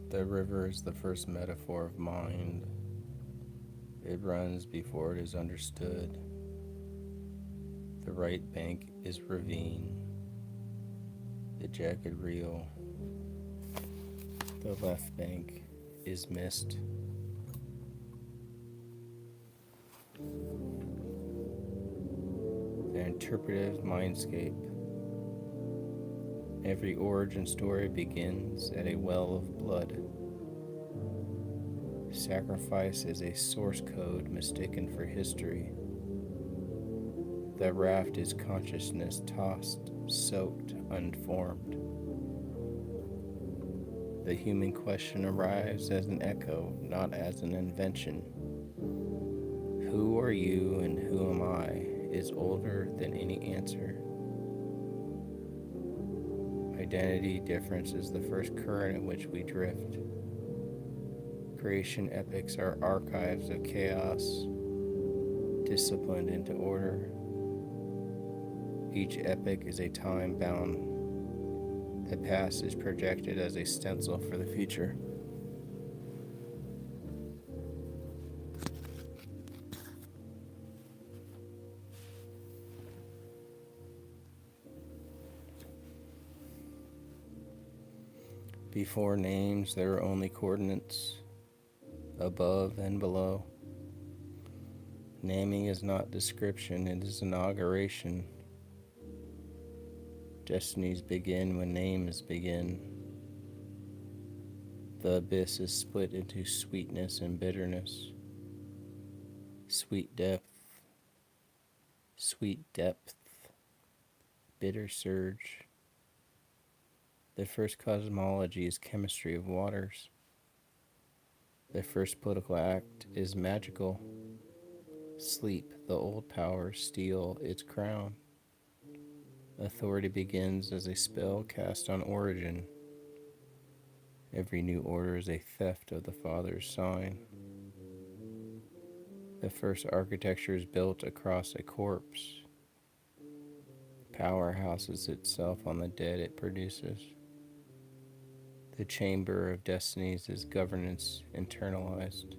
The river is the first metaphor of mind. It runs before it is understood. The right bank is ravine, the jagged reel. The left bank is mist. The interpretive mindscape. Every origin story begins at a well of blood. Sacrifice is a source code mistaken for history. The raft is consciousness tossed, soaked, unformed. The human question arrives as an echo, not as an invention. Who are you and who am I is older than any answer. Identity difference is the first current in which we drift. Creation epics are archives of chaos, disciplined into order. Each epic is a time bound. The past is projected as a stencil for the future. Before names, there are only coordinates, above and below. Naming is not description, it is inauguration. Destinies begin when names begin. The abyss is split into sweetness and bitterness. Sweet depth, bitter surge. The first cosmology is chemistry of waters. The first political act is magical. Sleep, the old powers steal its crown. Authority begins as a spell cast on origin. Every new order is a theft of the Father's sign. The first architecture is built across a corpse. Power houses itself on the dead it produces. The chamber of destinies is governance internalized.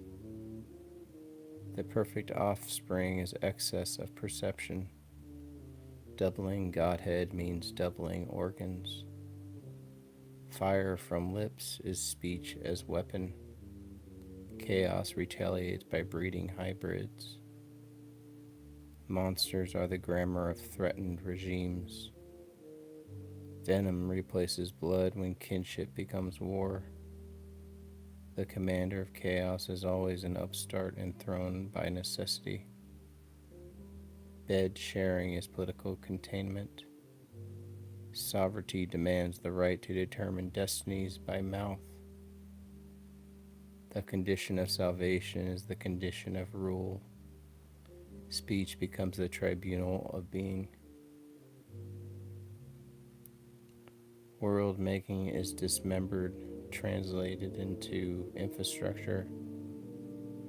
The perfect offspring is excess of perception. Doubling Godhead means doubling organs. Fire from lips is speech as weapon. Chaos retaliates by breeding hybrids. Monsters are the grammar of threatened regimes. Venom replaces blood when kinship becomes war. The commander of chaos is always an upstart enthroned by necessity. Bed sharing is political containment. Sovereignty demands the right to determine destinies by mouth. The condition of salvation is the condition of rule. Speech becomes the tribunal of being. World making is dismembered, translated into infrastructure.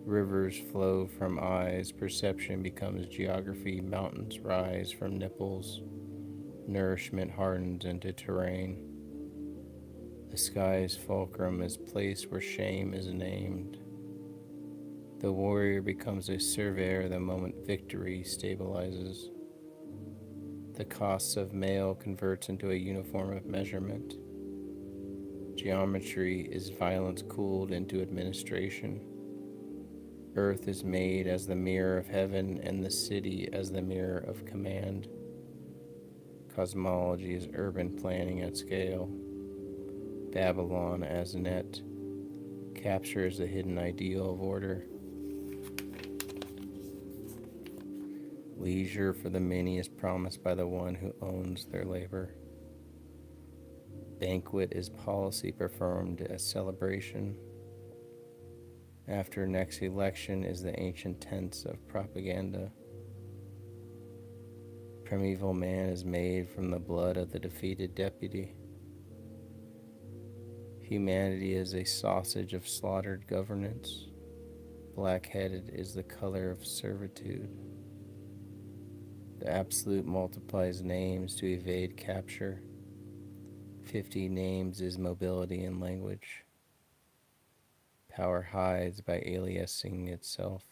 Rivers flow from eyes, perception becomes geography, mountains rise from nipples, nourishment hardens into terrain. The sky's fulcrum is place where shame is named. The warrior becomes a surveyor the moment victory stabilizes. The costs of mail converts into a uniform of measurement. Geometry is violence cooled into administration. Earth is made as the mirror of heaven, and the city as the mirror of command. Cosmology is urban planning at scale. Babylon as net captures the hidden ideal of order. Leisure for the many is promised by the one who owns their labor. Banquet is policy performed as celebration. After next election is the ancient tense of propaganda. Primeval man is made from the blood of the defeated deputy. Humanity is a sausage of slaughtered governance. Black-headed is the color of servitude. The absolute multiplies names to evade capture. 50 names is mobility in language. Power hides by aliasing itself.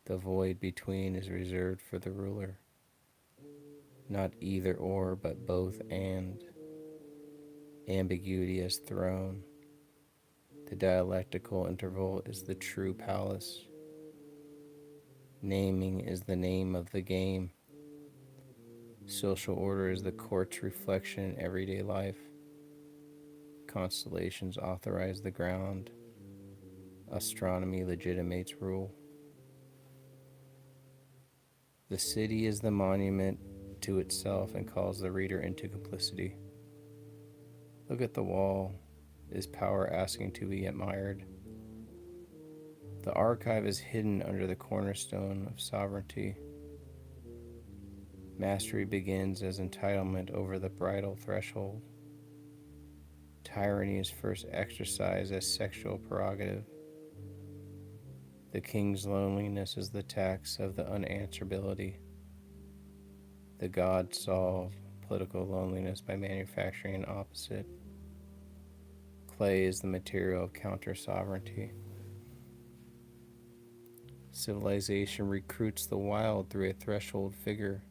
The void between is reserved for the ruler. Not either or, but both and. Ambiguity as throne. The dialectical interval is the true palace. Naming is the name of the game. Social order is the court's reflection in everyday life. Constellations authorize the ground. Astronomy legitimates rule. The city is the monument to itself and calls the reader into complicity. Look at the wall. Is power asking to be admired? The archive is hidden under the cornerstone of sovereignty. Mastery begins as entitlement over the bridal threshold. Tyranny is first exercised as sexual prerogative. The king's loneliness is the tax of the unanswerability. The gods solve political loneliness by manufacturing an opposite. Clay is the material of counter-sovereignty. Civilization recruits the wild through a threshold figure.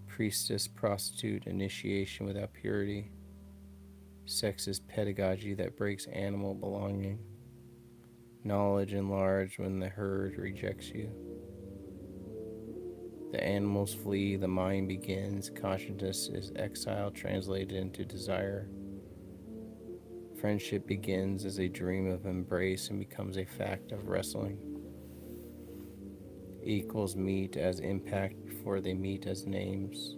Priestess, prostitute, initiation without purity. Sex is pedagogy that breaks animal belonging. Knowledge enlarged when the herd rejects you. The animals flee, the mind begins. Consciousness is exile translated into desire. Friendship begins as a dream of embrace and becomes a fact of wrestling. Equals meet as impact before they meet as names.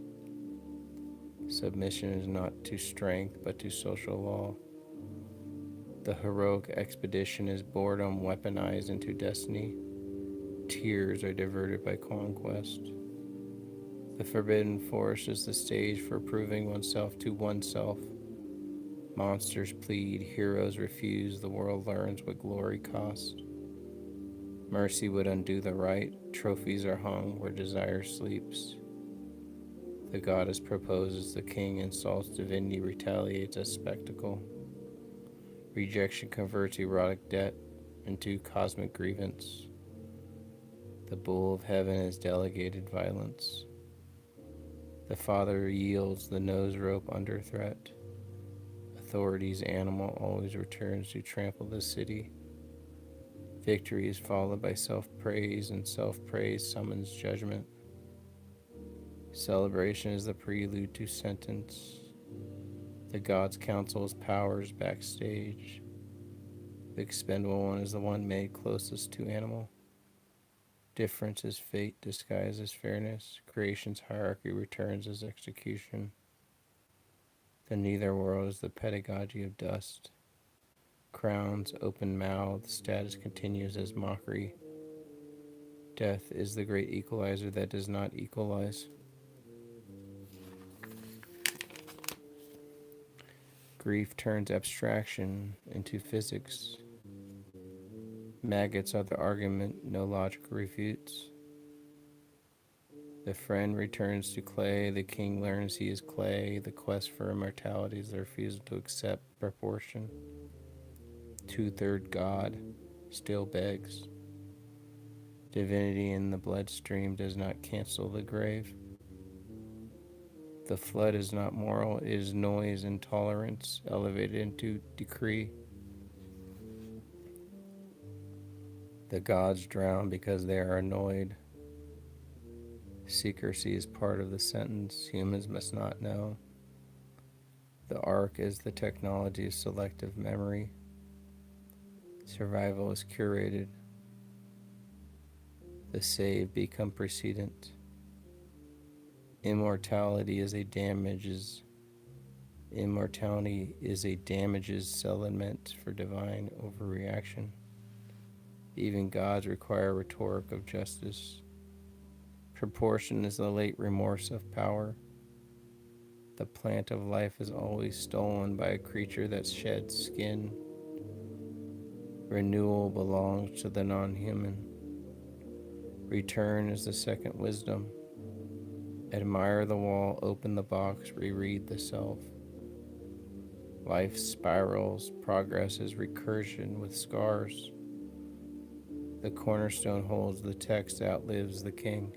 Submission is not to strength but to social law. The heroic expedition is boredom weaponized into destiny. Tears are diverted by conquest. The forbidden forest is the stage for proving oneself to oneself. Monsters plead, heroes refuse, the world learns what glory costs. Mercy would undo the right, trophies are hung where desire sleeps. The goddess proposes, the king insults, divinity retaliates as spectacle. Rejection converts erotic debt into cosmic grievance. The bull of heaven is delegated violence. The father yields, the nose rope under threat. Authority's animal always returns to trample the city. Victory is followed by self-praise, and self-praise summons judgment. Celebration is the prelude to sentence. The gods' council is powers backstage. The expendable one is the one made closest to animal. Difference is fate disguised as fairness. Creation's hierarchy returns as execution. The neither world is the pedagogy of dust. Crowns, open mouths, status continues as mockery. Death is the great equalizer that does not equalize. Grief turns abstraction into physics. Maggots are the argument no logic refutes. The friend returns to clay, the king learns he is clay, the quest for immortality is the refusal to accept proportion. Two-third God still begs. Divinity in the bloodstream does not cancel the grave. The flood is not moral, it is noise and tolerance elevated into decree. The gods drown because they are annoyed. Secrecy is part of the sentence. Humans must not know. The ark is the technology of selective memory. Survival is curated. The saved become precedent. Immortality is a damages settlement for divine overreaction. Even gods require rhetoric of justice. Proportion is the late remorse of power. The plant of life is always stolen by a creature that sheds skin. Renewal belongs to the non-human. Return is the second wisdom. Admire the wall, open the box, reread the self. Life spirals, progress is recursion with scars. The cornerstone holds, the text outlives the king.